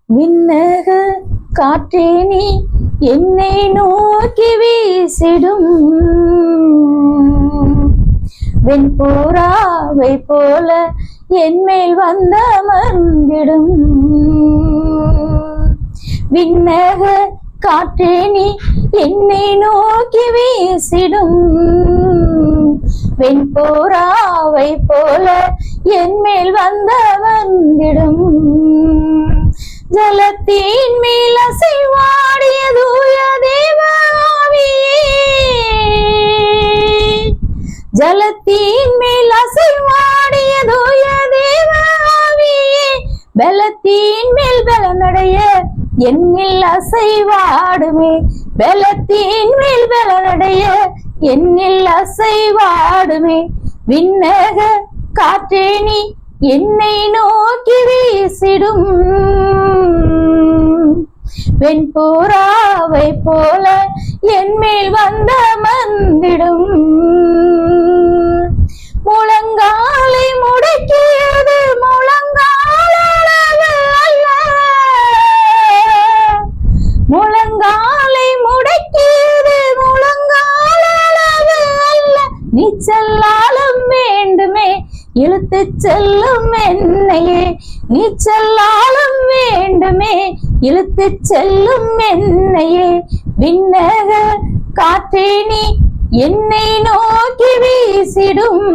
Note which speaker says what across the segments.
Speaker 1: விண்ணக காற்றே நீ என்னை நோக்கி வீசிடும் வெண்புறாவை போல என்மேல் வந்தமர்ந்திடும். விண்ணக காற்றே நீ என்னை நோக்கி வீசிடும் வெண்புறாவை போல என்மேல் வந்தமர்ந்திடும். ஜலத்தின் மேல் அசைவாடிய தூய தேவ ஆவியே, ஜலத்தின் மேல் அசைவாடிய தூய தேவ ஆவியே, பலத்தின் மேல் பலனடைய என்னில் அசைவாடுமே, பலத்தின் மேல் பலனடைய என்னில் அசைவாடுமே. விண்ணக காற்றே நீ என்னை நோக்கி வீசிடும் வெண்புறாவை போல என்மேல் வந்தமர்ந்திடும். முழங்காலை முடக்கியது முழங்காலளவு அல்ல, முழங்காலை முடக்கியது முழங்காலளவு அல்ல, நீச்சல்லாலும் வேண்டுமே இழுத்து செல்லும் என்னையே, நீச்சல்லாலும் வேண்டுமே இழுத்து செல்லும் என்னையே. விண்ணக காற்றே நீ என்னை நோக்கி வீசிடும்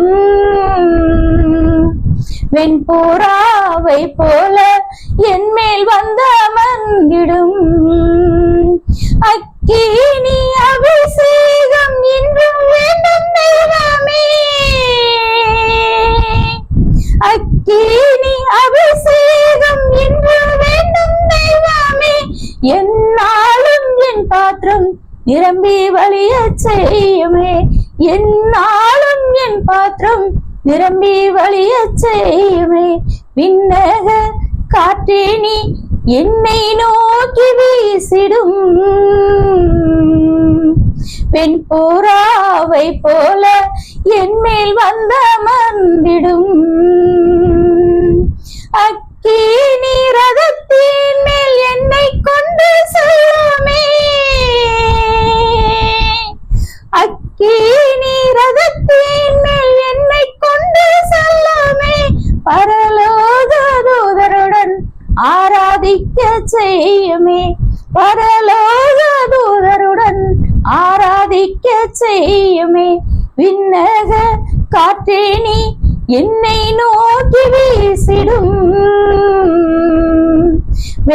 Speaker 1: வெண்புறாவை போல என்மேல் வந்தமர்ந்திடும். அக்கினி அபிஷேகம் இன்றும் வேண்டும் தெய்வமே, அக்கினி அபிஷேகம் இன்று வேண்டும் தெய்வமே. என்னாலும் என் பாத்திரம் நிரம்பி வழிய செய்யுமே, என்னாலும் என் பாத்திரம் நிரம்பி வழிய செய்யுமே. விண்ணக காற்றே நீ என்னை நோக்கி வீசிடும் வெண்புறாவை போல என்மேல் வந்தமர்ந்திடும். அக்கினி ரதத்தின் மேல் என்னை கொண்டு செல்லுமே, அக்கினி ரதத்தின் மேல் என்னை கொண்டு செல்லுமே. பரலோக தூதருடன் ஆராதிக்க செய்யுமே, பரலோக தூதருடன் ஆராதிக்க செய்யுமே. விண்ணக காற்றே நீ என்னை நோக்கி வீசிடும்